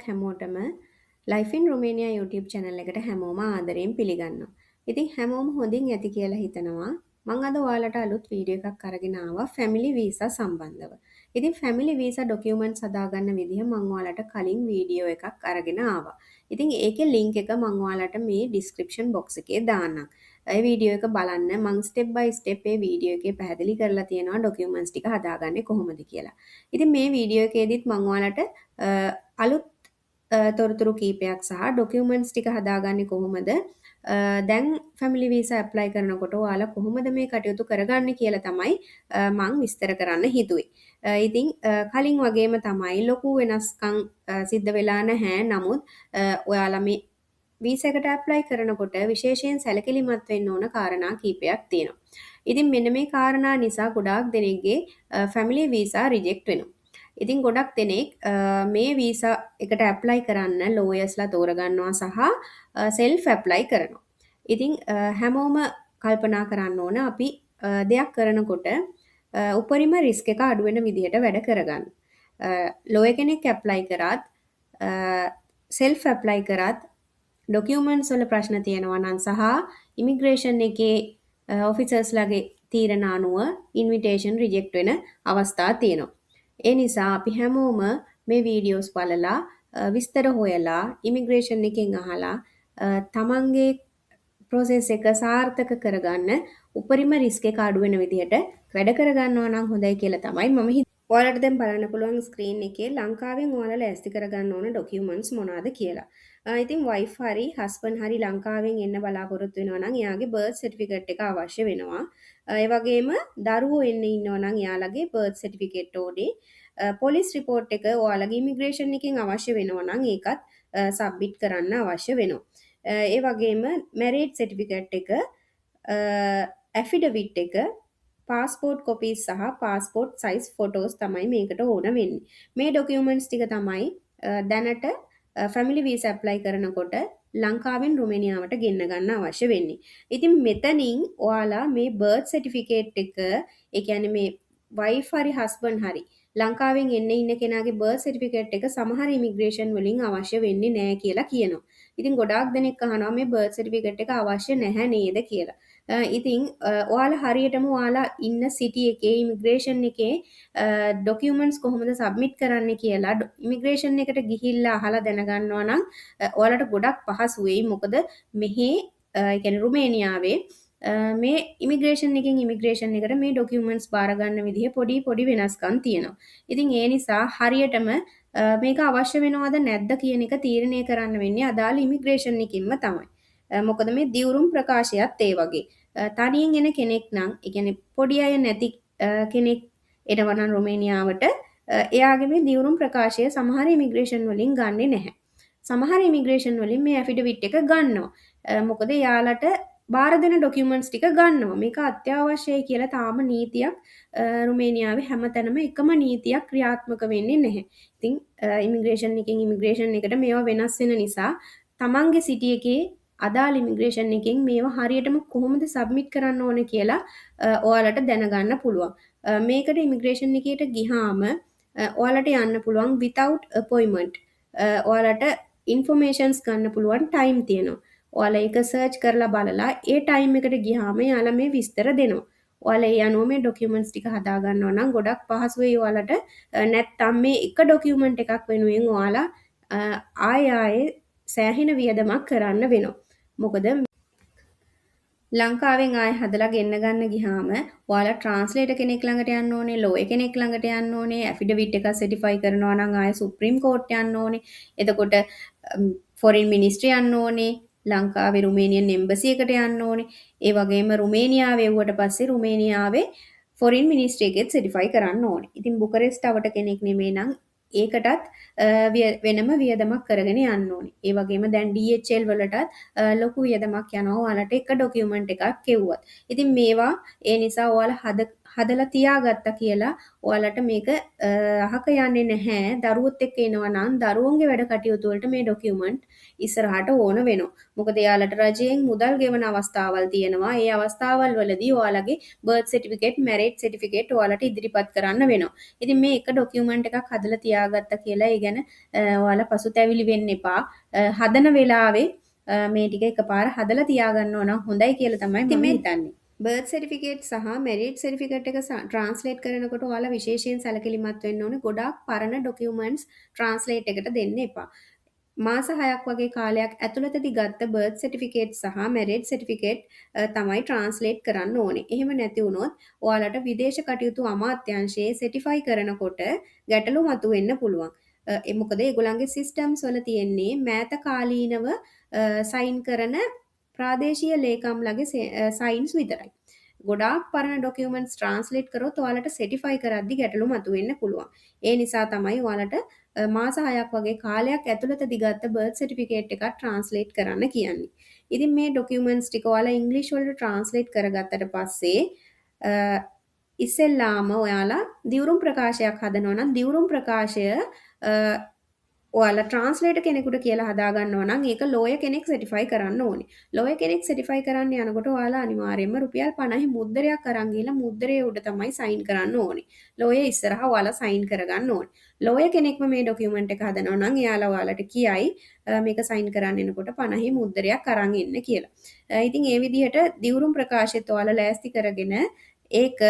හැමෝටම Life in Romania YouTube channel එකට හැමෝම ආදරයෙන් පිළිගන්නවා. ඉතින් හැමෝම හොඳින් ඇති කියලා හිතනවා. මම අද ඔයාලට අලුත් වීඩියෝ එකක් අරගෙන ආවා family visa සම්බන්ධව. ඉතින් family visa documents හදාගන්න විදිහ මම ඔයාලට කලින් වීඩියෝ එකක් අරගෙන ආවා. ඉතින් ඒකේ link එක මම ඔයාලට මේ description box එකේ දාන්නම්. ඒ වීඩියෝ එක බලන්න මම step by step A video එකේ පැහැදිලි කරලා තියෙනවා documents ටික හදාගන්නේ කොහොමද කියලා. ඉතින් මේ වීඩියෝ එකේදීත් මම ඔයාලට අලුත් තොරතුරු කීපයක් සහ ඩොකියුමන්ට්ස් ටික හදාගන්නේ කොහොමද දැන් ෆැමිලි වීසා ඇප්ලයි කරනකොට ඔයාලා කොහොමද මේ කටයුතු කරගන්නේ කියලා තමයි මම විස්තර කරන්න හිතුවේ. ඉතින් කලින් වගේම තමයි ලොකු වෙනස්කම් සිද්ධ වෙලා නැහැ. නමුත් ඔයාලා මේ වීසා එකට ඇප්ලයි කරනකොට විශේෂයෙන් සැලකිලිමත් වෙන්න ඕන කාරණා කීපයක් තියෙනවා. ඉතින් මෙන්න මේ කාරණා නිසා ගොඩාක් දෙනෙක්ගේ ෆැමිලි වීසා රිජෙක්ට් වෙනවා. ඉතින් ගොඩක් දෙනෙක් මේ වීසා එකට ඇප්ලයි කරන්න ලෝයර්ස්ලා තෝරගන්නවා සහ සෙල්ෆ් ඇප්ලයි කරනවා. ඉතින් හැමෝම කල්පනා කරන්න ඕන අපි දෙයක් කරනකොට උපරිම රිස්ක් එක අඩු වෙන විදිහට වැඩ කරගන්න. ලෝයර් කෙනෙක් ඇප්ලයි කරත් සෙල්ෆ් ඇප්ලයි කරත් ඩොකියුමන්ට්ස් වල ප්‍රශ්න තියෙනවා නම් සහ ඉමිග්‍රේෂන් එකේ ඔෆිසර්ස්ලාගේ තීරණ අනුව ඉන්විටේෂන් රිජෙක්ට් වෙන අවස්ථා තියෙනවා. ඒ නිසා අපි හැමෝම මේ වීඩියෝස් බලලා විස්තර හොයලා ඉමිග්‍රේෂන් එකෙන් අහලා තමන්ගේ ප්‍රොසෙස් එක සාර්ථක කරගන්න උපරිම රිස්ක් එක අඩු වෙන විදිහට වැඩ කරගන්නවා නම් හොඳයි කියලා තමයි මම හිතන්නේ. ඔයාලට දැන් බලන්න පුළුවන් ස්ක්‍රීන් එකේ ලංකාවෙන් ඔයාලා ලෑස්ති කරගන්න ඕන ඩොකියුමන්ට්ස් මොනවාද කියලා. ඉතින් වයිෆ් හරි හස්බන්ඩ් හරි ලංකාවෙන් එන්න බලාපොරොත්තු වෙනවා නම් එයාගේ බර්ත් සර්ටිෆිකේට් එක අවශ්‍ය වෙනවා. ඒ වගේම දරුවෝ එන්න ඉන්නවා නම් එයාලගේ බර්ත් සර්ටිෆිකේට් ඕනේ. පොලිස් රිපෝට් එක ඔයාලගේ ඉමිග්‍රේෂන් එකෙන් අවශ්‍ය වෙනවා නම් ඒකත් සබ්මිට් කරන්න අවශ්‍ය වෙනවා. ඒ වගේම මැරිඩ් සර්ටිෆිකේට් එක ඇෆිඩවිට් එක පාස්පෝර්ට් කොපීස් සහ පාස්පෝර්ට් සයිස් ෆොටෝස් තමයි මේකට ඕන වෙන්නේ. මේ ඩොකියුමන්ට්ස් ටික තමයි දැනට ෆැමිලි වීසා ඇප්ලයි කරනකොට ලංකාවෙන් රුමේනියාවට ගෙන්න ගන්න අවශ්‍ය වෙන්නේ. ඉතින් මෙතනින් ඔයාලා මේ බර්ත් සර්ටිෆිකේට් එක ඒ කියන්නේ මේ වයිෆ් හරි හස්බන්ඩ් හරි ලංකාවෙන් එන්න ඉන්න කෙනාගේ බර්ත් සර්ටිෆිකේට් එක සමහර ඉමිග්‍රේෂන් වලින් අවශ්‍ය වෙන්නේ නැහැ කියලා කියනවා. ඉතින් ගොඩාක් දෙනෙක් අහනවා මේ බර්ත් සර්ටිෆිකේට් එක අවශ්‍ය නැහැ නේද කියලා. ඉතින් ඔයාලා හරියටම ඔයාලා ඉන්න සිටි එකේ ඉමිග්‍රේෂන් එකේ ඩොකියුමන්ට්ස් කොහොමද සබ්මිට් කරන්න කියලා ඉමිග්‍රේෂන් එකට ගිහිල්ලා අහලා දැනගන්නවා නම් ඔයාලට ගොඩක් පහසු වෙයි. මොකද මෙහි ඒ කියන්නේ රුමේනියාවේ මේ ඉමිග්‍රේෂන් එකෙන් ඉමිග්‍රේෂන් එකට මේ ඩොකියුමන්ට්ස් බාර ගන්න විදිහ පොඩි වෙනස්කම් තියෙනවා. ඉතින් ඒ නිසා හරියටම මේක අවශ්‍ය වෙනවද නැද්ද කියන එක තීරණය කරන්න වෙන්නේ අදාළ ඉමිග්‍රේෂන් එකකින්ම තමයි. මොකද මේ දිවුරුම් ප්‍රකාශයත් ඒ වගේ. තනියෙන් එන කෙනෙක් නම්, ඒ කියන්නේ පොඩි අය නැති කෙනෙක් එනවා නම් රුමේනියාවට එයාගේ මේ දිවුරුම් ප්‍රකාශය සමහර ඉමිග්‍රේෂන් වලින් ගන්නෙ නැහැ. සමහර ඉමිග්‍රේෂන් වලින් මේ ඇෆිඩවිට් එක ගන්නවා. මොකද යාලට බාර දෙන ඩොකියුමන්ට්ස් ටික ගන්නවා. මේක අත්‍යවශ්‍යයි කියලා තාම නීතියක් රුමේනියාවේ හැමතැනම එකම නීතියක් ක්‍රියාත්මක වෙන්නේ නැහැ. ඉතින් ඉමිග්‍රේෂන් එකෙන් ඉමිග්‍රේෂන් එකට මේවා වෙනස් වෙන නිසා තමන්ගේ සිටි එකේ අදාළ ඉමිග්‍රේෂන් එකෙන් මේවා හරියටම කොහොමද සබ්මිට් කරන්න ඕන කියලා ඔයාලට දැනගන්න පුළුවන්. මේකට ඉමිග්‍රේෂන් එකේට ගිහාම ඔයාලට යන්න පුළුවන් without appointment. ඔයාලට ඉන්ෆෝමේෂන්ස් ගන්න පුළුවන් ටයිම් තියෙනවා. ඔයාලා ඒක සර්ච් කරලා බලලා ඒ ටයිම් එකට ගියාම යාලා මේ විස්තර දෙනවා. ඔයාලා ඒ අනුව මේ ඩොකියුමන්ට්ස් ටික හදා ගන්නවා නම් ගොඩක් පහසු වෙයි ඔයාලට. නැත්තම් මේ එක ඩොකියුමන්ට් එකක් වෙනුවෙන් ඔයාලා ආයේ සෑහෙන වියදමක් කරන්න වෙනවා. මොකද ලංකාවෙන් ආයෙ හදලා ගෙන්න ගන්න ගියාම ඔයාලා ට්‍රාන්ස්ලේටර් කෙනෙක් ළඟට යන්න ඕනේ, ලෝයර් කෙනෙක් ළඟට යන්න ඕනේ, ඇෆිඩවිට් එකක් සර්ටිෆයි කරනවා නම් ආයෙ සුප්‍රීම කෝර්ට් යන්න ඕනේ. එතකොට ෆොරින් මිනිස්ට්‍රි යන්න ඕනේ, ලංකාවේ රුමේනියන් එම්බසි එකට යන්න ඕනේ. ඒ වගේම රුමේනියාවේ එව්වට පස්සේ රුමේනියාවේ ෆොරින් මිනිස්ට්‍රි එකෙත් සර්ටිෆයි කරන්න ඕනේ. ඉතින් බුකරෙස්ට් අවට කෙනෙක් නෙමෙයි නම් ඒකටත් වෙනම වියදමක් කරගෙන යන්න ඕනේ. ඒ වගේම දැන් DHL වලටත් ලොකු වියදමක් යනවා ඔයාලට එක ඩොකියුමන්ට් එකක් කෙව්වත්. ඉතින් මේවා ඒ නිසා ඔයාලා හදලා තියාගත්තා කියලා ඔයාලට මේක අහක යන්නේ නැහැ. දරුවොත් එක්ක එනවා නම් දරුවන්ගේ වැඩ කටයුතු වලට මේ ડોකියුමන්ට් ඉස්සරහට ඕන වෙනවා. මොකද එයාලට රජයෙන් මුදල් ගෙවන අවස්ථාවල් තියෙනවා. ඒ අවස්ථාවල් වලදී ඔයාලගේ බර්ත් සර්ටිෆිකේට්, මැරේජ් සර්ටිෆිකේට් ඔයාලට ඉදිරිපත් කරන්න වෙනවා. ඉතින් මේ එක ડોකියුමන්ට් එකක් හදලා තියාගත්තා කියලා ඒ ගැන ඔයාලා පසුතැවිලි වෙන්න එපා. හදන වෙලාවේ මේ ටික එකපාර හදලා තියාගන්න ඕන හොඳයි කියලා තමයි මම හිතන්නේ. බර්ත් සර්ටිෆිකේට් සහ මැරිජ් සර්ටිෆිකේට් එක ට්‍රාන්ස්ලේට් කරනකොට ඔයාලා විශේෂයෙන් සැලකිලිමත් වෙන්න ඕනේ. ගොඩාක් පරණ ඩොකියුමන්ට්ස් ට්‍රාන්ස්ලේට් එකට දෙන්න එපා. මාස 6ක් වගේ කාලයක් ඇතුළතදී ගත්ත බර්ත් සර්ටිෆිකේට් සහ මැරේජ් සර්ටිෆිකේට් තමයි ට්‍රාන්ස්ලේට් කරන්න ඕනේ. එහෙම නැති වුණොත් ඔයාලට විදේශ කටයුතු අමාත්‍යාංශයේ සර්ටිෆයි කරනකොට ගැටලු මතුවෙන්න පුළුවන්. ඒ මොකද ඒගොල්ලන්ගේ සිස්ටම්ස් වල තියෙන්නේ මෑත කාලීනව සයින් කරන ප්‍රාදේශීය ලේකම්ලගේ සයින්ස් විතරයි. ගොඩාක් පරණ ඩොකියුමන්ට්ස් ට්‍රාන්ස්ලේට් කරොත් ඔයාලට සර්ටිෆයි කරද්දි ගැටලු මතුවෙන්න පුළුවන්. ඒ නිසා තමයි ඔයාලට මාස 6ක් වගේ කාලයක් ඇතුළතදී ගත්ත බර්ත් සර්ටිෆිකේට් එකක් ට්‍රාන්ස්ලේට් කරන්න කියන්නේ. ඉතින් මේ ඩොකියුමන්ට්ස් ටික ඔයාලා ඉංග්‍රීසි වලට ට්‍රාන්ස්ලේට් කරගත්තට පස්සේ ඉස්සෙල්ලාම ඔයාලා දිවුරුම් ප්‍රකාශයක් හදනවා නම් දිවුරුම් ප්‍රකාශය ඔයාලා ට්‍රාන්ස්ලේටර් කෙනෙකුට කියලා හදාගන්නවා නම් ඒක ලෝයර් කෙනෙක් සර්ටිෆයි කරන්න ඕනේ. ලෝයර් කෙනෙක් සර්ටිෆයි කරන්න යනකොට ඔයාලා අනිවාර්යයෙන්ම රුපියල් 50 මුද්දරයක් අරන් ගිහලා මුද්දරයේ උඩ තමයි සයින් කරන්න ඕනේ. ලෝයර් ඉස්සරහා ඔයාලා සයින් කරගන්න ඕනේ. ලෝයර් කෙනෙක්ම මේ ડોකියුමන්ට් එක හදනවා නම් එයාලා ඔයාලට කියයි මේක සයින් කරන්න එනකොට 50 මුද්දරයක් අරන් එන්න කියලා. ඉතින් ඒ විදිහට දිවුරුම් ප්‍රකාශයත් ඔයාලා ලෑස්ති කරගෙන ඒක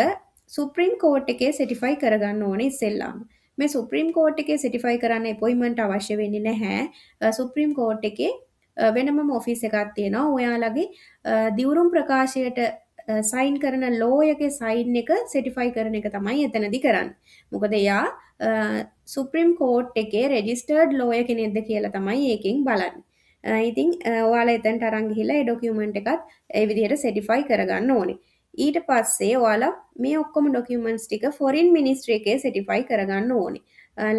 සුප්‍රීම කෝට් එකේ සර්ටිෆයි කරගන්න ඕනේ ඉස්සෙල්ලාම. මේ සුප්‍රීම කෝට් එකේ සර්ටිෆයි කරන්න අපොයින්ට්මන්ට් අවශ්‍ය වෙන්නේ නැහැ. සුප්‍රීම කෝට් එකේ වෙනමම ඔෆිස් එකක් තියෙනවා. ඔයාලගේ දිවුරුම් ප්‍රකාශයට සයින් කරන ලෝයර්ගේ සයින් එක සර්ටිෆයි කරන එක තමයි එතනදී කරන්නේ. මොකද එයා සුප්‍රීම කෝට් එකේ රෙජිස්ටර්ඩ් ලෝයර් කෙනෙක්ද කියලා තමයි ඒකෙන් බලන්නේ. ඉතින් ඔයාලා එතනට අරන් ගිහිල්ලා ඒ ડોකියුමන්ට් එකත් ඒ විදිහට සර්ටිෆයි කරගන්න ඕනේ. ඊට පස්සේ ඔයාලා මේ ඔක්කොම ඩොකියුමන්ට්ස් ටික ෆොරින් මිනිස්ට්‍රි එකේ සර්ටිෆයි කරගන්න ඕනේ.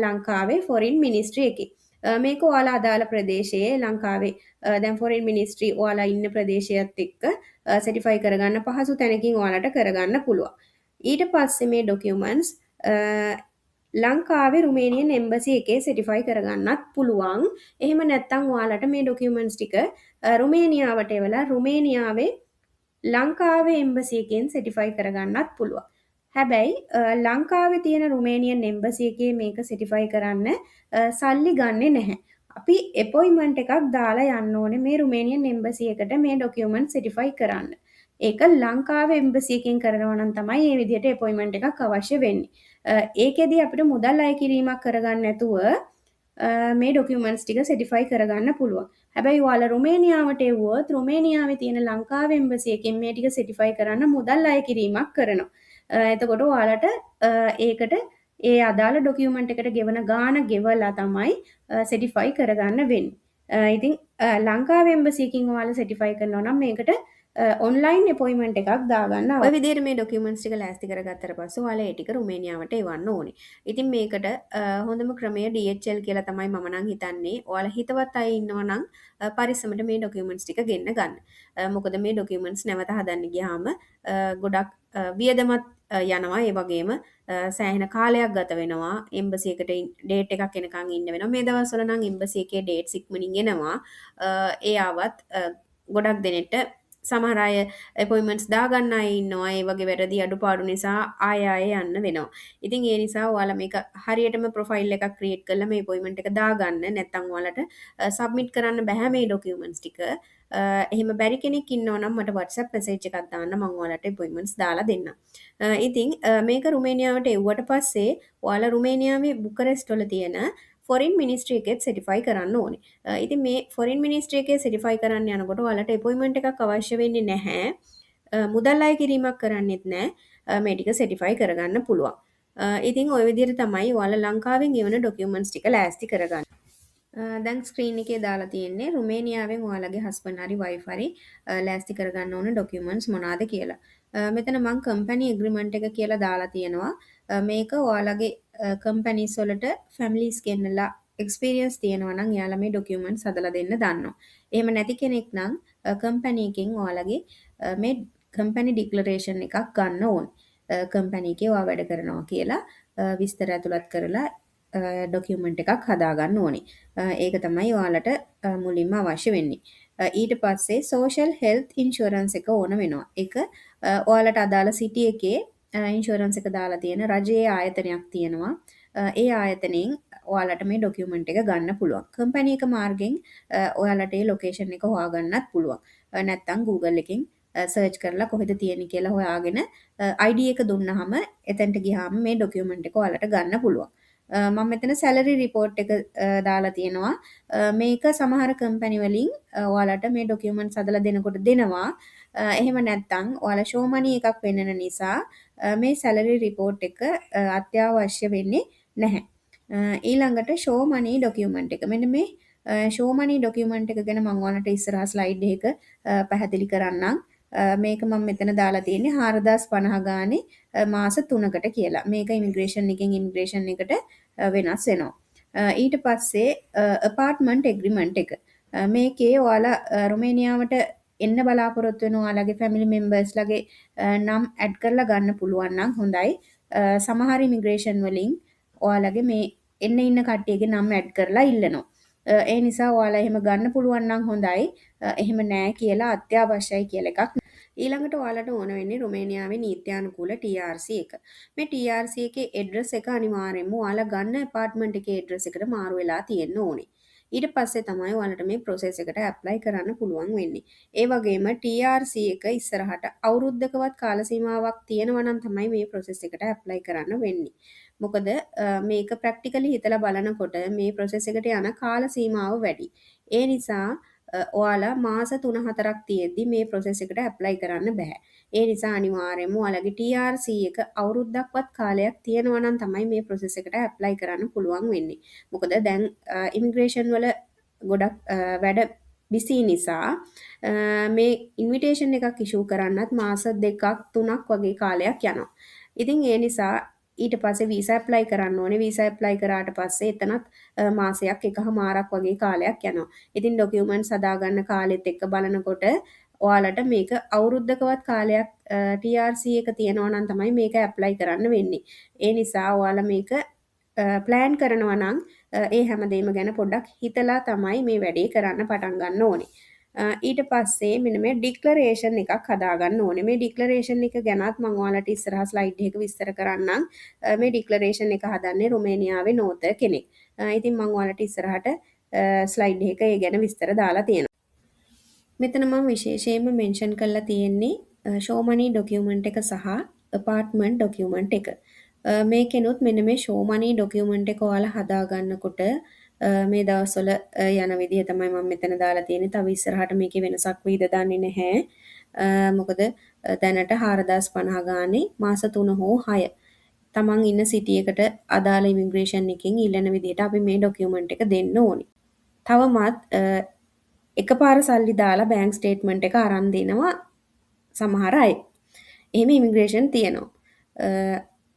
ලංකාවේ ෆොරින් මිනිස්ට්‍රි එකේ. මේක ඔයාලා අදාළ ප්‍රදේශයේ ලංකාවේ දැන් ෆොරින් මිනිස්ට්‍රි ඔයාලා ඉන්න ප්‍රදේශයත් එක්ක සර්ටිෆයි කරගන්න පහසු තැනකින් ඔයාලට කරගන්න පුළුවන්. ඊට පස්සේ මේ ඩොකියුමන්ට්ස් ලංකාවේ රුමේනියන් එම්බසි එකේ සර්ටිෆයි කරගන්නත් පුළුවන්. එහෙම නැත්නම් ඔයාලට මේ ඩොකියුමන්ට්ස් ටික රුමේනියාවට එවලා රුමේනියාවේ ලංකාවේ එම්බසි එකෙන් සර්ටිෆයි කරගන්නත් පුළුවන්. හැබැයි ලංකාවේ තියෙන රුමේනියන් එම්බසි එකේ මේක සර්ටිෆයි කරන්න සල්ලි ගන්නෙ නැහැ. අපි අපොයින්ට්මන්ට් එකක් දාලා යන්න ඕනේ මේ රුමේනියන් එම්බසි එකට මේ ડોකියුමන්ට් සර්ටිෆයි කරන්න. ඒක ලංකාවේ එම්බසි එකෙන් කරනවා නම් තමයි මේ විදිහට අපොයින්ට්මන්ට් එකක් අවශ්‍ය වෙන්නේ. ඒකෙදි අපිට මුදල් අය කිරීමක් කරගන්න නැතුව මේ ડોකියුමන්ට්ස් ටික සර්ටිෆයි කරගන්න පුළුවන්. හැබැයි ඔයාලා රුමේනියාවට එවුවොත් රුමේනියාවේ තියෙන ලංකාවේ එම්බසි එකෙන් මේ ටික සර්ටිෆයි කරන්න මුදල් අය කිරීමක් කරනවා. එතකොට ඔයාලට ඒකට ඒ අදාළ ડોකියුමන්ට් එකට ගෙවන ගාණ ගෙවලා තමයි සර්ටිෆයි කරගන්න වෙන්නේ. ඉතින් ලංකාවේ එම්බසි එකකින් ඔයාලා සර්ටිෆයි කරනවා නම් මේකට ඔන්ලයින් අපොයින්ට්මන්ට් එකක් දාගන්න. ඔය විදිහට මේ ડોකියුමන්ට්ස් ටික ලෑස්ති කරගත්තට පස්සේ ඔයාලා ඒ ටික රුමේනියාවට එවන්න ඕනේ. ඉතින් මේකට හොඳම ක්‍රමය DHL කියලා තමයි මම නම් හිතන්නේ. ඔයාලා හිතවත් අය ඉන්නවා නම් පරිස්සමට මේ ડોකියුමන්ට්ස් ටික ගෙන්න ගන්න. මොකද මේ ડોකියුමන්ට්ස් නැවත හදන්න ගියාම ගොඩක් වියදමත් යනවා. ඒ වගේම සෑහෙන කාලයක් ගත වෙනවා. එම්බසි එකට ඩේට් එකක් එනකන් ඉන්න වෙනවා. මේ දවස්වල නම් එම්බසි එකේ ඩේට්ස් ඉක්මනින් එනවා. ඒ ආවත් ගොඩක් දෙනෙට සමහර අය අපොයින්ට්මන්ට්ස් දාගන්න අය ඉන්නවා. ඒ වගේ වැරදි අඩුපාඩු නිසා ආය යන්න වෙනවා. ඉතින් ඒ නිසා ඔයාලා මේක හරියටම ප්‍රොෆයිල් එකක් ක්‍රියේට් කරලා මේ අපොයින්ට්මන්ට් එක දාගන්න. නැත්නම් ඔයාලට සබ්මිට් කරන්න බෑ මේ ડોකියුමන්ට්ස් ටික. එහෙම බැරි කෙනෙක් ඉන්නවා නම් මට WhatsApp message එකක් දාන්න මම ඔයාලට අපොයින්ට්මන්ට්ස් දාලා දෙන්නම්. ඉතින් මේක රුමේනියාවට එව්වට පස්සේ ඔයාලා රුමේනියාවේ බුකරෙස්ට් වල තියෙන ෆොරින් මිනිස්ට්‍රි එකෙත් සර්ටිෆයි කරන්න ඕනේ. ඉතින් මේ ෆොරින් මිනිස්ට්‍රි එකේ සර්ටිෆයි කරන්න යනකොට ඔයාලට අපොයින්ට්මන්ට් එකක් අවශ්‍ය වෙන්නේ නැහැ. මුදල් අය කිරීමක් කරන්නෙත් නැහැ. මේ ටික සර්ටිෆයි කරගන්න පුළුවන්. ඉතින් ওই විදිහට තමයි ඔයාලා ලංකාවෙන් ගෙවන ડોකියුමන්ට්ස් ටික ලෑස්ති කරගන්න. දැන් ස්ක්‍රීන් එකේ දාලා තියෙන්නේ රුමේනියාවෙන් ඔයාලගේ හස්බන්ඩ් හරි වයිෆ් හරි ලෑස්ති කරගන්න ඕන ડોකියුමන්ට්ස් මොනවාද කියලා. මෙතන මම කම්පැනි ඇග්‍රීමන්ට් එක කියලා දාලා තියෙනවා. මේක ඔයාලගේ කම්පැනිස් වලට ෆැමිලිස් ගෙන්නලා එක්ස්පීරියන්ස් තියෙනවා නම් එයාලා මේ ડોකියුමන්ට්ස් හදලා දෙන්න දන්නවා. එහෙම නැති කෙනෙක් නම් කම්පැනි එකෙන් ඔයාලගේ මේ කම්පැනි ඩික්ලරේෂන් එකක් ගන්න ඕනේ. කම්පැනි එකේ ඔයා වැඩ කරනවා කියලා විස්තර ඇතුළත් කරලා ඩොකියුමන්ට් එකක් හදාගන්න ඕනේ. ඒක තමයි ඔයාලට මුලින්ම අවශ්‍ය වෙන්නේ. ඊට පස්සේ සෝෂල් හෙල්ත් ඉන්ෂුරන්ස් එක ඕන වෙනවා. ඒක ඔයාලට අදාළ සිටි එකේ ඉන්ෂුරන්ස් එක දාලා තියෙන රජයේ ආයතනයක් තියෙනවා. ඒ ආයතනයෙන් ඔයාලට මේ ඩොකියුමන්ට් එක ගන්න පුළුවන්. කම්පැනි එක මාර්ගෙන් ඔයාලට ඒ ලොකේෂන් එක හොයාගන්නත් පුළුවන්. නැත්තම් Google එකෙන් සර්ච් කරලා කොහෙද තියෙන්නේ කියලා හොයාගෙන ID එක දුන්නාම එතනට ගියාම මේ ඩොකියුමන්ට් එක ඔයාලට ගන්න පුළුවන්. මම මෙතන සැලරි රිපෝට් එක දාලා තියෙනවා. මේක සමහර කම්පැනි වලින් ඔයාලට මේ ඩොකියුමන්ට්ස් හදලා දෙනකොට දෙනවා. එහෙම නැත්නම් ඔයාලා ෂෝ මනි එකක් වෙන්නන නිසා මේ සැලරි රිපෝට් එක අත්‍යවශ්‍ය වෙන්නේ නැහැ. ඊළඟට ෂෝ මනි ඩොකියුමන්ට් එක. මෙන්න මේ ෂෝ මනි ඩොකියුමන්ට් එක ගැන මම ඔයාලට ඉස්සරහා ස්ලයිඩ් එක පැහැදිලි කරන්නම්. මේක මම මෙතන දාලා තියෙන්නේ 4050 ගානේ මාස 3කට කියලා. මේක ඉමිග්‍රේෂන් එකෙන් ඉමිග්‍රේෂන් එකට වෙනස් වෙනවා. ඊට පස්සේ අපාර්ට්මන්ට් එග්‍රීමන්ට් එක. මේකේ ඔයාලා රුමේනියාවට එන්න බලාපොරොත්තු වෙන ඔයාලගේ ෆැමිලි මෙම්බර්ස්ලාගේ නම් ඇඩ් කරලා ගන්න පුළුවන් නම් හොඳයි. සමහර ඉමිග්‍රේෂන් වලින් ඔයාලගේ මේ එන්න ඉන්න කට්ටියගේ නම් ඇඩ් කරලා ඉල්ලනවා. ඒ නිසා ඔයාලා එහෙම ගන්න පුළුවන් නම් හොඳයි. එහෙම නෑ කියලා අත්‍යවශ්‍යයි කියලා එකක්. ඊළඟට ඔයාලට ඕන වෙන්නේ රුමේනියාවේ නීත්‍යානුකූල TRC එක. මේ TRC එකේ ඇඩ්‍රස් එක අනිවාර්යයෙන්ම ඔයාලා ගන්න ඇපාර්ට්මන්ට් එකේ ඇඩ්‍රස් එකට මාරු වෙලා තියෙන්න ඕනේ. ඊට පස්සේ තමයි ඔයාලට මේ process එකට apply කරන්න පුළුවන් වෙන්නේ. ඒ වගේම TRC එක ඉස්සරහට අවුරුද්දකවත් කාල සීමාවක් තියෙනවා නම් තමයි මේ process එකට apply කරන්න වෙන්නේ. මොකද මේක ප්‍රැක්ටිකලි හිතලා බලනකොට මේ process එකට යන කාල සීමාව වැඩි. ඒ නිසා ඔයාලා මාස 3-4ක් තියෙද්දි මේ process එකට apply කරන්න බෑ. ඒ නිසා අනිවාර්යයෙන්ම ඔයාලගේ TRC එක අවුරුද්දක්වත් කාලයක් තියෙනවා නම් තමයි මේ process එකට apply කරන්න පුළුවන් වෙන්නේ. මොකද දැන් ඉමිග්‍රේෂන් වල ගොඩක් වැඩ බිසි නිසා මේ ඉන්විටේෂන් එකක් ඉෂුව කරන්නත් මාස 2ක් 3ක් වගේ කාලයක් යනවා. ඉතින් ඒ නිසා ඊට පස්සේ වීසා ඇප්ලයි කරන්න ඕනේ. වීසා ඇප්ලයි කරාට පස්සේ එතනත් මාසයක් එකහමාරක් වගේ කාලයක් යනවා. ඉතින් ඩොකියුමන්ට්ස් හදාගන්න කාලෙත් එක්ක බලනකොට ඔයාලට මේක අවුරුද්දකවත් කාලයක් TRC එක තියෙනවා නම් තමයි මේක ඇප්ලයි කරන්න වෙන්නේ. ඒ නිසා ඔයාලා මේක ප්ලෑන් කරනවා නම් ඒ හැමදේම ගැන පොඩ්ඩක් හිතලා තමයි මේ වැඩේ කරන්න පටන් ගන්න ඕනේ. ඊට පස්සේ මෙන්න මේ ඩික්ලරේෂන් එකක් හදාගන්න ඕනේ. මේ ඩික්ලරේෂන් එක ගැනත් මම ඔයාලට ඉස්සරහා ස්ලයිඩ් එකක විස්තර කරන්නම්. මේ ඩික්ලරේෂන් එක හදන්නේ රුමේනියාවේ නෝතර් කෙනෙක්. ඉතින් මම ඔයාලට ඉස්සරහට ස්ලයිඩ් එකක ඒ ගැන විස්තර දාලා තියෙනවා. මෙතන මම විශේෂයෙන්ම මෙන්ෂන් කරලා තියෙන්නේ ෂෝ මනි ඩොකියුමන්ට් එක සහ අපාර්ට්මන්ට් ඩොකියුමන්ට් එක. මේකෙනුත් මෙන්න මේ ෂෝ මනි ඩොකියුමන්ට් එක ඔයාලා හදාගන්නකොට මේ දවස්වල යන විදිහ තමයි මම මෙතන දාලා තියෙන්නේ. තව ඉස්සරහට මේකේ වෙනසක් වෙයිද දන්නේ නැහැ. මොකද දැනට 4050 ගානේ මාස 3 හෝ 6 තමන් ඉන්න සිටි එකට අදාළ ඉමිග්‍රේෂන් එකකින් ඉල්ලන විදිහට අපි මේ ඩොකියුමන්ට් එක දෙන්න ඕනි. තවමත් එකපාර සල්ලි දාලා බැංක් ස්ටේට්මන්ට් එක අරන් දෙනවා සමහර අය. එහෙම ඉමිග්‍රේෂන් තියෙනවා.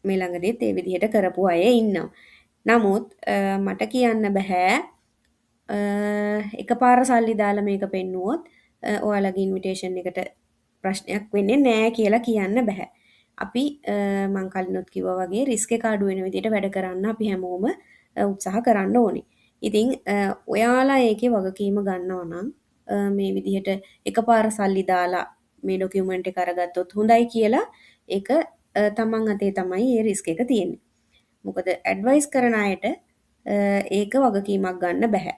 මේ ළඟදීත් ඒ විදිහට කරපු අය ඉන්නවා. නමුත් මට කියන්න බෑ එකපාර සල්ලි දාලා මේක පෙන්නුවොත් ඔයාලගේ ඉන්විටේෂන් එකට ප්‍රශ්නයක් වෙන්නේ නෑ කියලා කියන්න බෑ. අපි මං කලිනුත් කිව්වා වගේ රිස්ක් එක අඩු වෙන විදිහට වැඩ කරන්න අපි හැමෝම උත්සාහ කරන්න ඕනේ. ඉතින් ඔයාලා ඒකේ වගකීම ගන්නවා නම් මේ විදිහට එකපාර සල්ලි දාලා මේ ඩොකියුමන්ට් එක අරගත්තොත් හොඳයි කියලා ඒක තමන් අතේ තමයි මේ රිස්ක් එක තියෙන්නේ. මොකද ඇඩ්වයිස් කරන අයට ඒක වගකීමක් ගන්න බෑ.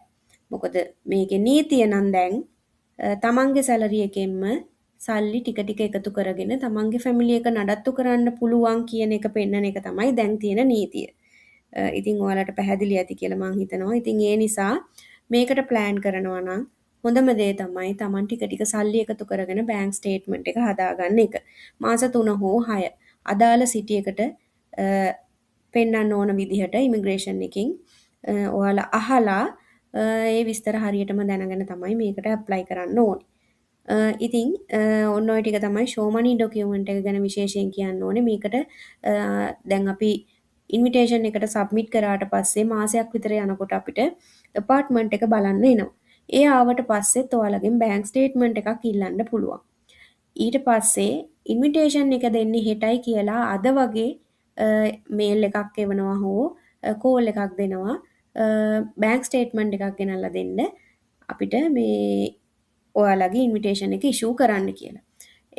මොකද මේකේ නීතිය නම් දැන් තමන්ගේ සැලරි එකෙන්ම සල්ලි ටික ටික එකතු කරගෙන තමන්ගේ ෆැමිලි එක නඩත්තු කරන්න පුළුවන් කියන එක පෙන්වන එක තමයි දැන් තියෙන නීතිය. ඉතින් ඔයාලට පැහැදිලි ඇති කියලා මං හිතනවා. ඉතින් ඒ නිසා මේකට ප්ලෑන් කරනවා නම් හොඳම දේ තමයි තමන් ටික ටික සල්ලි එකතු කරගෙන බැංක් ස්ටේට්මන්ට් එක හදාගන්න එක. මාස 3 හෝ 6 අදාළ සිටි එකට පෙන්වන්න ඕන විදිහට ඉමිග්‍රේෂන් එකකින් ඔයාලා අහලා ඒ විස්තර හරියටම දැනගෙන තමයි මේකට ඇප්ලයි කරන්න ඕනේ. ඉතින් ඔන්න ඔය ටික තමයි ෂෝ මනි ඩොකියුමන්ට් එක ගැන විශේෂයෙන් කියන්න ඕනේ. මේකට දැන් අපි ඉන්විටේෂන් එකට සබ්මිට් කරාට පස්සේ මාසයක් විතර යනකොට අපිට අපාර්ට්මන්ට් එක බලන්න එනවා. ඒ ආවට පස්සෙත් ඔයාලගෙන් බැංක් ස්ටේට්මන්ට් එකක් ඉල්ලන්න පුළුවන්. ඊට පස්සේ ඉන්විටේෂන් එක දෙන්නේ හෙටයි කියලා අද වගේ මේල් එකක් එවනවා හෝ කෝල් එකක් දෙනවා බෑන්ක් ස්ටේට්මන්ට් එකක් ගෙනල්ලා දෙන්න අපිට මේ ඔයාලගේ ඉන්විටේෂන් එක ඉෂූ කරන්න කියලා.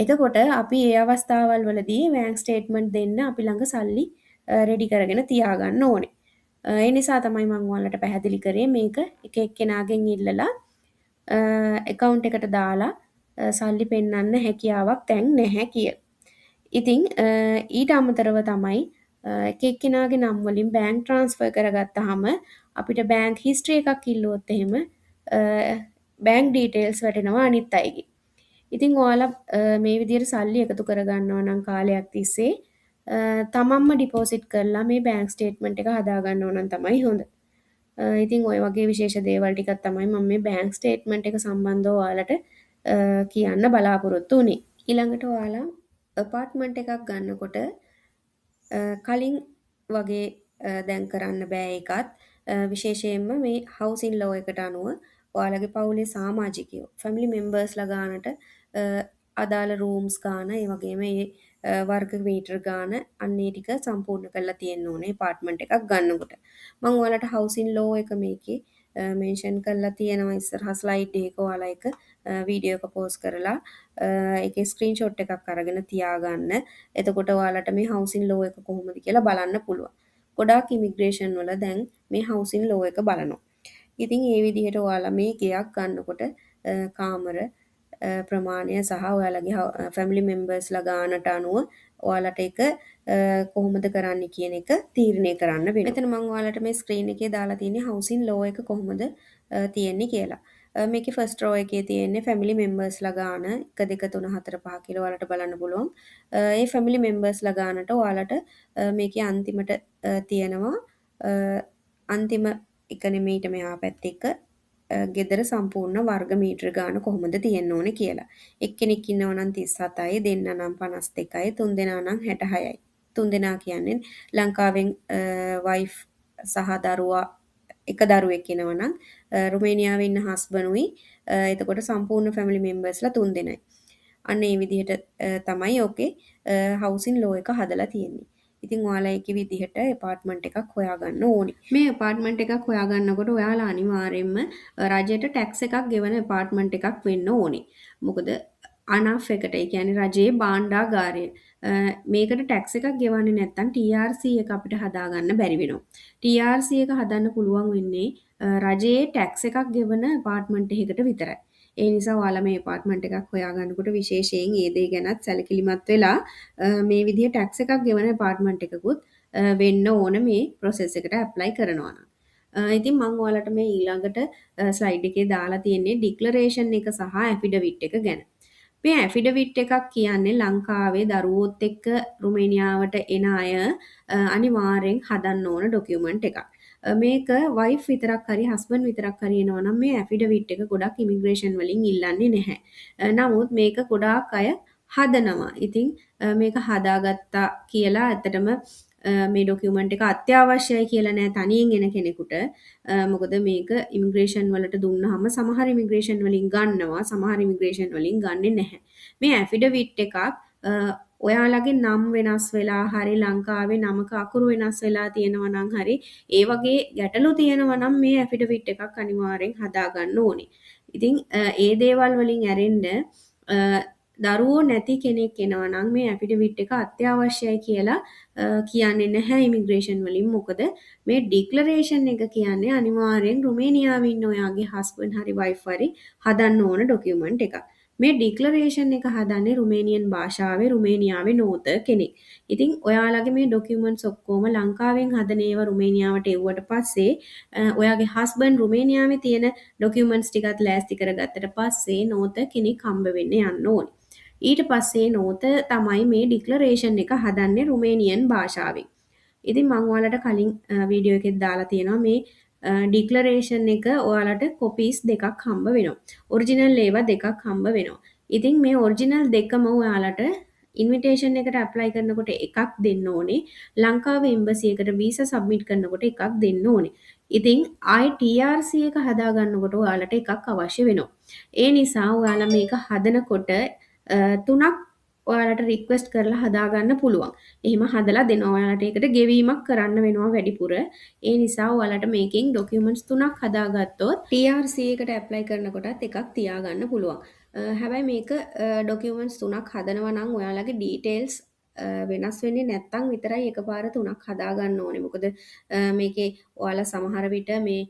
එතකොට අපි ඒ අවස්ථාවල් වලදී බෑන්ක් ස්ටේට්මන්ට් දෙන්න අපි ළඟ සල්ලි රෙඩි කරගෙන තියාගන්න ඕනේ. ඒ නිසා තමයි මම ඔයාලට පැහැදිලි කරේ මේක එක එක්කෙනාගෙන් ඉල්ලලා account එකට දාලා සල්ලි පෙන්වන්න හැකියාවක් දැන් නැහැ කියලා. ඉතින් ඊට අමතරව තමයි එක එක්කෙනාගේ නම් වලින් බැංක් ට්‍රාන්ස්ෆර් කරගත්තාම අපිට බැංක් හිස්ටරි එකක් ඉල්ලුවොත් එහෙම බැංක් ඩීටේල්ස් වැටෙනවා අනිත් අයගේ. ඉතින් ඔයාලා මේ විදිහට සල්ලි එකතු කරගන්නවා නම් කාලයක් තිස්සේ තමන්ම ඩිපෝසිට් කරලා මේ බැංක් ස්ටේට්මන්ට් එක හදාගන්නවා නම් තමයි හොඳ. ඉතින් ඔය වගේ විශේෂ දේවල් ටිකක් තමයි මම මේ බැංක් ස්ටේට්මන්ට් එක සම්බන්ධව ඔයාලට කියන්න බලාපොරොත්තු වුණේ. ඊළඟට ඔයාලා apartment එකක් ගන්නකොට කලින් වගේ දැන් කරන්න බෑ ඒකත් විශේෂයෙන්ම මේ housing law එකට අනුව ඔයාලගේ පවුලේ සමාජිකයෝ family members ලා ගානට අදාළ rooms ගාන ඒ වගේම ඒ වර්ග මීටර් ගාන අන්න ඒ ටික සම්පූර්ණ කරලා තියෙන්න ඕනේ apartment එකක් ගන්නකොට. මම ඔයාලට housing law එක මේකේ මෙන්ෂන් කරලා තියෙනවා ඉස්සරහා ස්ලයිඩ් එකක ඔයාලා එක වීඩියෝ එක පෝස්ට් කරලා ඒකේ ස්ක්‍රීන්ෂොට් එකක් අරගෙන තියාගන්න. එතකොට ඔයාලට මේ housing law එක කොහොමද කියලා බලන්න පුළුවන්. ගොඩාක් ඉමිග්‍රේෂන් වල දැන් මේ housing law එක බලනවා. ඉතින් ඒ විදිහට ඔයාලා මේ ගෙයක් ගන්නකොට කාමර ප්‍රමාණය සහ ඔයාලගේ ෆැමිලි මෙම්බර්ස්ලා ගානට අනුව ඔයාලට ඒක කොහොමද කරන්න කියන එක තීරණය කරන්න වෙනවා. මෙතන මම ඔයාලට මේ ස්ක්‍රීන් එකේ දාලා තියෙන්නේ housing law එක කොහොමද තියෙන්නේ කියලා. මේකේ ෆස්ට් රෝ එකේ තියෙන්නේ ෆැමිලි මෙම්බර්ස්ලා ගාන 1 2 3 4 5 කියලා ඔයාලට බලන්න පුළුවන්. ඒ ෆැමිලි මෙම්බර්ස්ලා ගානට ඔයාලට මේකේ අන්තිමට තියෙනවා අන්තිම එක නෙමෙයිට මෙහා පැත්තේ එක ගෙදර සම්පූර්ණ වර්ග මීටර ගාන කොහොමද තියෙන්න ඕනේ කියලා. එක්කෙනෙක් ඉන්නවා නම් 37යි, දෙන්නා නම් 52යි, තුන් දෙනා නම් 66යි. තුන් දෙනා කියන්නේ ලංකාවෙන් වයිෆ් සහ දරුවා එක දරුවෙක් ඉනවා නම් රුමේනියාවේ ඉන්න හස්බන්ඩ්ුයි එතකොට සම්පූර්ණ ෆැමිලි මෙම්බර්ස්ලා තුන් දෙනයි. අන්න ඒ විදිහට තමයි ඕකේ housing law එක හදලා තියෙන්නේ. ඉතින් ඔයාලා ඒකේ විදිහට apartment එකක් හොයාගන්න ඕනේ. මේ apartment එකක් හොයාගන්නකොට ඔයාලා අනිවාර්යයෙන්ම රජයට tax එකක් ගෙවන apartment එකක් වෙන්න ඕනේ. මොකද අනෆ් එකට ඒ කියන්නේ රජයේ භාණ්ඩාගාරය මේකට tax එකක් ගෙවන්නේ නැත්නම් TRC එක අපිට හදාගන්න බැරි වෙනවා. TRC එක හදන්න පුළුවන් වෙන්නේ රජයේ tax එකක් ගෙවන apartment එකකට විතරයි. ඒ නිසා ඔයාලා මේ apartment එකක් හොයාගන්නකොට විශේෂයෙන් ඒ දේ ගැනත් සැලකිලිමත් වෙලා මේ විදිහ tax එකක් ගෙවන apartment එකකුත් වෙන්න ඕන මේ process එකට apply කරනවා නම්. ඉතින් මම ඔයාලට මේ ඊළඟට ස්ලයිඩ් එකේ දාලා තියෙන්නේ declaration එක සහ affidavit එක ගැන. මේ ඇෆිඩවිට් එකක් කියන්නේ ලංකාවේ දරුවොත් එක්ක රුමේනියාවට එන අය අනිවාර්යෙන් හදන්න ඕන ඩොකියුමන්ට් එකක්. මේක වයිෆ් විතරක් හරි හස්බන්ඩ් විතරක් හරි එනවා නම් මේ ඇෆිඩවිට් එක ගොඩක් ඉමිග්‍රේෂන් වලින් ඉල්ලන්නේ නැහැ. නමුත් මේක ගොඩාක් අය හදනවා. ඉතින් මේක හදාගත්තා කියලා ඇත්තටම මේ ඩොකියුමන්ට් එක අත්‍යවශ්‍යයි කියලා නෑ තනියෙන් එන කෙනෙකුට. මොකද මේක ඉමිග්‍රේෂන් වලට දුන්නාම සමහර ඉමිග්‍රේෂන් වලින් ගන්නවා සමහර ඉමිග්‍රේෂන් වලින් ගන්නෙ නැහැ. මේ ඇෆිඩවිට් එකක් ඔයාලගේ නම් වෙනස් වෙලා හරි ලංකාවේ නමක අකුරු වෙනස් වෙලා තියෙනවා නම් හරි ඒ වගේ ගැටලු තියෙනවා නම් මේ ඇෆිඩවිට් එකක් අනිවාර්යෙන් හදාගන්න ඕනේ. ඉතින් ඒ දේවල් වලින් ඇරෙන්න දරුවෝ නැති කෙනෙක් එනවා නම් මේ ඇෆිඩවිට් එක අත්‍යවශ්‍යයි කියලා කියන්නේ නැහැ ඉමිග්‍රේෂන් වලින්. මොකද මේ ඩික්ලරේෂන් එක කියන්නේ අනිවාර්යෙන් රුමේනියාවේ ඉන්න ඔයාගේ හස්බන්ඩ් හරි වයිෆ් හරි හදන්න ඕන ඩොකියුමන්ට් එකක්. මේ ඩික්ලරේෂන් එක හදන්නේ රුමේනියන් භාෂාවේ රුමේනියාවේ නෝත කෙනෙක්. ඉතින් ඔයාලගේ මේ ඩොකියුමන්ට්ස් ඔක්කොම ලංකාවෙන් හදන ඒවා රුමේනියාවට එව්වට පස්සේ ඔයාගේ හස්බන්ඩ් රුමේනියාවේ තියෙන ඩොකියුමන්ට්ස් ටිකත් ලෑස්ති කරගත්තට පස්සේ නෝත කෙනෙක් හම්බ වෙන්න යන්න ඕනේ. ඊට පස්සේ නෝත තමයි මේ ඩික්ලරේෂන් එක හදන්නේ රුමේනියන් භාෂාවෙන්. ඉතින් මම ඔයාලට කලින් වීඩියෝ එකෙත් දාලා තියෙනවා මේ ඩික්ලරේෂන් එක ඔයාලට කොපීස් දෙකක් හම්බ වෙනවා. ඔරිජිනල් ඒවා දෙකක් හම්බ වෙනවා. ඉතින් මේ ඔරිජිනල් දෙකම ඔයාලට ඉන්විටේෂන් එකට ඇප්ලයි කරනකොට එකක් දෙන්න ඕනේ. ලංකාවේ එම්බසි එකට වීසා සබ්මිට් කරනකොට එකක් දෙන්න ඕනේ. ඉතින් ITRC එක හදා ගන්නකොට ඔයාලට එකක් අවශ්‍ය වෙනවා. ඒ නිසා ඔයාලා මේක හදනකොට තුනක් ඔයාලට රික්වෙස්ට් කරලා හදාගන්න පුළුවන්. එහෙම හදලා දෙනවා. ඔයාලට ඒකට ගෙවීමක් කරන්න වෙනවා වැඩිපුර. ඒ නිසා ඔයාලට මේකෙන් ඩොකියුමන්ට්ස් 3ක් හදාගත්තොත් TRC එකට ඇප්ලයි කරනකොටත් එකක් තියාගන්න පුළුවන්. හැබැයි මේක ඩොකියුමන්ට්ස් 3ක් හදනවා නම් ඔයාලගේ ඩීටේල්ස් වෙනස් වෙන්නේ නැත්තම් විතරයි එකපාර 3ක් හදාගන්න ඕනේ. මොකද මේකේ ඔයාලා සමහර විට මේ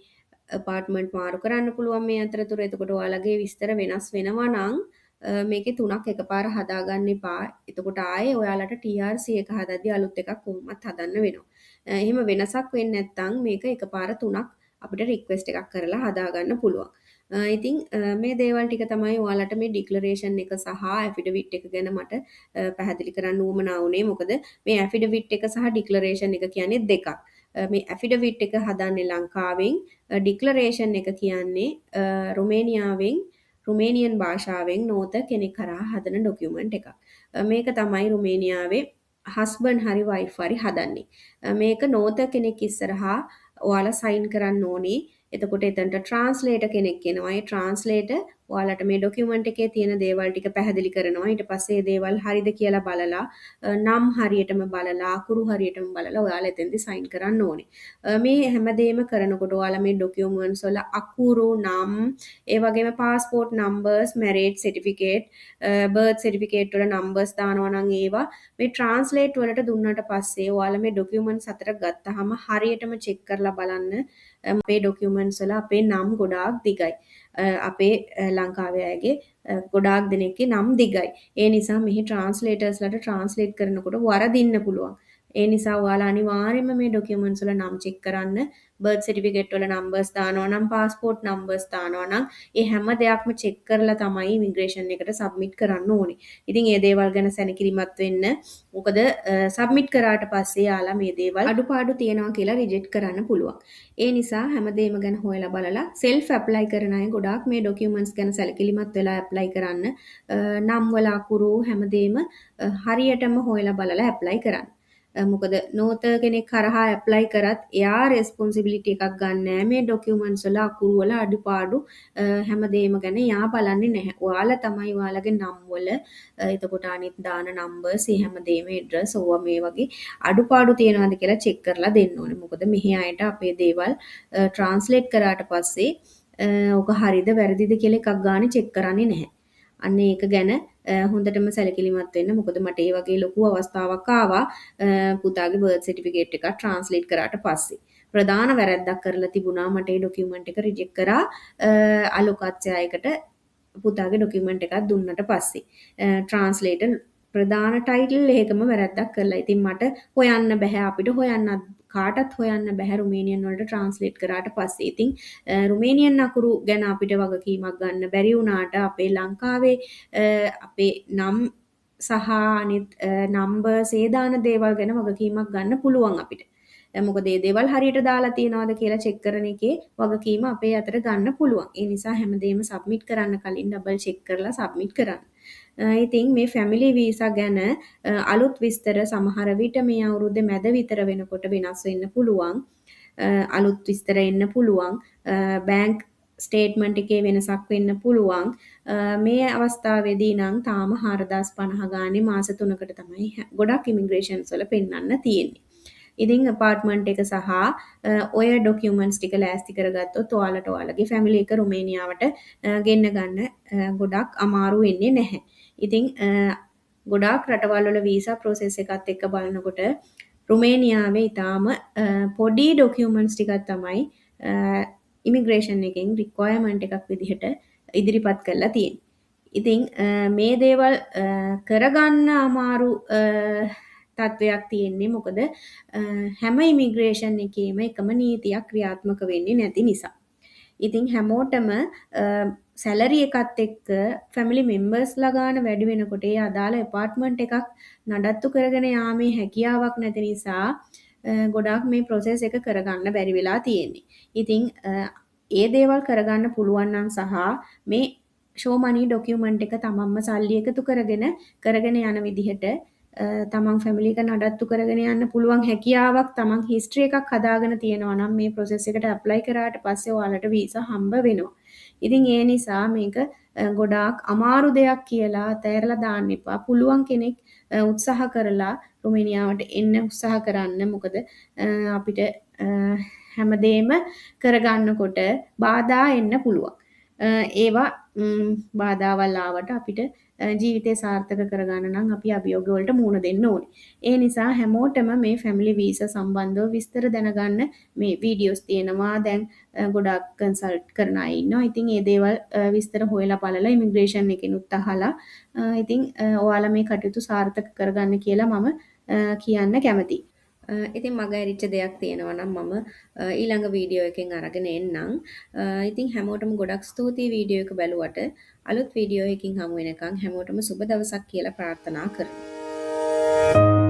apartment මාරු කරන්න පුළුවන් මේ අතරතුර. එතකොට ඔයාලගේ විස්තර වෙනස් වෙනවා නම් මේකේ 3ක් එකපාර හදාගන්න එපා. එතකොට ආයේ ඔයාලට TRC එක හදද්දී අලුත් එකක් කොහොමත් හදන්න වෙනවා. එහෙම වෙනසක් වෙන්නේ නැත්නම් මේක එකපාර 3ක් අපිට රික්වෙස්ට් එකක් කරලා හදාගන්න පුළුවන්. ඉතින් මේ දේවල් ටික තමයි ඔයාලට මේ ඩික්ලරේෂන් එක සහ ඇෆිඩවිට් එක ගැන මට පැහැදිලි කරන්න උවමනා වුණේ. මොකද මේ ඇෆිඩවිට් එක සහ ඩික්ලරේෂන් එක කියන්නේ දෙකක්. මේ ඇෆිඩවිට් එක හදන්නේ ලංකාවෙන්, ඩික්ලරේෂන් එක කියන්නේ රුමේනියාවෙන් රුමේනියන් භාෂාවෙන් නෝත කෙනෙක් කරා හදන ඩොකියුමන්ට් එකක්. මේක තමයි රුමේනියාවේ හස්බන්ඩ් හරි වයිෆ් හරි හදන්නේ. මේක නෝත කෙනෙක් ඉස්සරහා ඔයාලා සයින් කරන්න ඕනේ. එතකොට එතනට ට්‍රාන්ස්ලේටර් කෙනෙක් එනවා. ඒ ට්‍රාන්ස්ලේටර් ඔයාලට මේ ඩොකියුමන්ට් එකේ තියෙන දේවල් ටික පැහැදිලි කරනවා. ඊට පස්සේ මේ දේවල් හරිද කියලා බලලා නම් හරියටම බලලා අකුරු හරියටම බලලා ඔයාලා එතෙන්දි සයින් කරන්න ඕනේ. මේ හැමදේම කරනකොට ඔයාලා මේ ඩොකියුමන්ට්ස් වල අකුරු නම් ඒ වගේම passport numbers, marriage certificate, birth certificate වල නම්බර්ස් දානවා නම් ඒවා මේ ට්‍රාන්ස්ලේට් වලට දුන්නාට පස්සේ ඔයාලා මේ ඩොකියුමන්ට්ස් අතර ගත්තාම හරියටම චෙක් කරලා බලන්න අපේ ඩොකියුමන්ට්ස් වල අපේ නම් ගොඩාක් දිගයි. අපේ ලංකාවේ අයගේ ගොඩාක් දෙනෙක්ගේ නම් දිගයි. ඒ නිසා මෙහි ට්‍රාන්ස්ලේටර්ස්ලට ට්‍රාන්ස්ලේට් කරනකොට වරදින්න පුළුවන්. ඒ නිසා ඔයාලා අනිවාර්යයෙන්ම මේ ඩොකියුමන්ට්ස් වල නම් චෙක් කරන්න. බර්ත් සර්ටිෆිකේට් වල නම්බර්ස් දානවා නම්, පාස්පෝර්ට් නම්බර්ස් දානවා නම්, ඒ හැම දෙයක්ම චෙක් කරලා තමයි ඉමිග්‍රේෂන් එකට සබ්මිට් කරන්න ඕනේ. ඉතින් මේ දේවල් ගැන සැලකිලිමත් වෙන්න. මොකද සබ්මිට් කරාට පස්සේ යාලා මේ දේවල් අඩුපාඩු තියෙනවා කියලා රිජෙක්ට් කරන්න පුළුවන්. ඒ නිසා හැමදේම ගැන හොයලා බලලා සෙල්ෆ් ඇප්ලයි කරන අය ගොඩාක් මේ ඩොකියුමන්ට්ස් ගැන සැලකිලිමත් වෙලා ඇප්ලයි කරන්න. නම් වල අකුරු හැමදේම හරියටම හොයලා බලලා ඇප්ලයි කරන්න. මොකද නෝත කෙනෙක් කරහා ඇප්ලයි කරත් එයා රෙස්පොන්සිබිලිටි එකක් ගන්න නෑ මේ ඩොකියුමන්ට්ස් වල අකුරු වල අඩුපාඩු හැමදේම ගැන එයා බලන්නේ නැහැ. ඔයාලා තමයි ඔයාලගේ නම් වල එතකොට අනිත් දාන නම්බර්ස් ඒ හැමදේම ඇඩ්‍රස් ඕවා මේ වගේ අඩුපාඩු තියෙනවද කියලා චෙක් කරලා දෙන්න ඕනේ. මොකද මෙහි අයට අපේ දේවල් ට්‍රාන්ස්ලේට් කරාට පස්සේ ඔක හරිද වැරදිද කියලා එකක් ගානේ චෙක් කරන්නේ නැහැ. අන්න ඒක ගැන හොඳටම සැලකිලිමත් වෙන්න. මොකද මට ඒ වගේ ලොකු අවස්ථාවක් ආවා පුතාගේ බර්ත් සර්ටිෆිකේට් එකක් ට්‍රාන්ස්ලේට් කරාට පස්සේ. ප්‍රධාන වැරැද්දක් කරලා තිබුණා. මට ඒ ඩොකියුමන්ට් එක රිජෙක්ට් කරා අලෝකත්සයකට පුතාගේ ඩොකියුමන්ට් එකක් දුන්නට පස්සේ. ට්‍රාන්ස්ලේටර් ප්‍රධාන ටයිටල් එකම වැරැද්දක් කරලා. ඉතින් මට හොයන්න බෑ අපිට හොයන්නත් කාටත් හොයන්න බෑ රුමේනියන් වලට ට්‍රාන්ස්ලේට් කරාට පස්සේ. ඉතින් රුමේනියන් අකුරු ගැන අපිට වගකීමක් ගන්න බැරි වුණාට අපේ ලංකාවේ අපේ නම් සහ අනිත් නම්බර්ස් ඒ දාන දේවල් ගැන වගකීමක් ගන්න පුළුවන් අපිට. මොකද මේ දේවල් හරියට දාලා තියනවද කියලා චෙක් කරන එකේ වගකීම අපේ අතට ගන්න පුළුවන්. ඒ නිසා හැමදේම සබ්මිට් කරන්න කලින් ඩබල් චෙක් කරලා සබ්මිට් කරන්න. ඉතින් මේ ෆැමිලි වීසා ගැන අලුත් විස්තර සමහර විට මේ අවුරුද්දේ මැද විතර වෙනකොට වෙනස් වෙන්න පුළුවන්. අලුත් විස්තර එන්න පුළුවන්. බැංක් ස්ටේට්මන්ට් එකේ වෙනසක් වෙන්න පුළුවන්. මේ අවස්ථාවේදී නම් තාම 4050 ගානේ මාස 3කට තමයි ගොඩක් ඉමිග්‍රේෂන්ස් වල පෙන්වන්න තියෙන්නේ. ඉතින් apartment එක සහ ඔය ඩොකියුමන්ට්ස් ටික ලෑස්ති කරගත්තොත් ඔයාලට ඔයාලගේ ෆැමිලි එක රුමේනියාවට ගෙන්න ගන්න ගොඩක් අමාරු වෙන්නේ නැහැ. ඉතින් ගොඩාක් රටවල් වල වීසා ප්‍රොසෙස් එකත් එක්ක බලනකොට රුමේනියාවේ ඊටාම පොඩි ඩොකියුමන්ට්ස් ටිකක් තමයි ඉමිග්‍රේෂන් එකෙන් රික්වයර්මන්ට් එකක් විදිහට ඉදිරිපත් කරලා තියෙන්නේ. ඉතින් මේ දේවල් කරගන්න අමාරු තත්වයක් තියෙන්නේ. මොකද හැම ඉමිග්‍රේෂන් එකේම එකම නීතියක් ක්‍රියාත්මක වෙන්නේ නැති නිසා. ඉතින් හැමෝටම සැලරි එකත් එක්ක ෆැමිලි මෙම්බර්ස්ලා ගාන වැඩි වෙනකොට ඒ අදාළ ඇපාර්ට්මන්ට් එකක් නඩත්තු කරගෙන යාමේ හැකියාවක් නැති නිසා ගොඩාක් මේ ප්‍රොසෙස් එක කරගන්න බැරි වෙලා තියෙන්නේ. ඉතින් ඒ දේවල් කරගන්න පුළුවන් නම් සහ මේ ෂෝ මනි ඩොකියුමන්ට් එක තමන්ම සල්ලි එකතු කරගෙන යන විදිහට තමන් ෆැමිලි එක නඩත්තු කරගෙන යන්න පුළුවන් හැකියාවක් තමන් හිස්ටරි එකක් හදාගෙන තියෙනවා නම් මේ ප්‍රොසෙස් එකට ඇප්ලයි කරාට පස්සේ ඔයාලට වීසා හම්බ වෙනවා. ඉතින් ඒ නිසා මේක ගොඩාක් අමාරු දෙයක් කියලා අතෑරලා දාන්න එපා. පුළුවන් කෙනෙක් උත්සාහ කරලා රුමේනියාවට එන්න උත්සාහ කරන්න. මොකද අපිට හැමදේම කරගන්නකොට බාධා එන්න පුළුවන්. ඒවා බාධාවල් ආවට අපිට ජීවිතය සාර්ථක කරගන්න නම් අපි අභියෝග වලට මුහුණ දෙන්න ඕනේ. ඒ නිසා හැමෝටම මේ ෆැමිලි වීසා සම්බන්ධව විස්තර දැනගන්න මේ වීඩියෝස් තියෙනවා. දැන් ගොඩාක් කන්සල්ට් කරන අය ඉන්නවා. ඉතින් මේ දේවල් විස්තර හොයලා බලලා ඉමිග්‍රේෂන් එකෙනුත් අහලා ඉතින් ඔයාලා මේ කටයුතු සාර්ථක කරගන්න කියලා මම කියන්න කැමතියි. ඉතින් මග ඇරිච්ච දෙයක් තියෙනවා නම් මම ඊළඟ වීඩියෝ එකෙන් අරගෙන එන්නම්. ඉතින් හැමෝටම ගොඩක් ස්තුතියි වීඩියෝ එක බැලුවට. අලුත් වීඩියෝ එකකින් හමු වෙනකන් හැමෝටම සුබ දවසක් කියලා ප්‍රාර්ථනා කරනවා.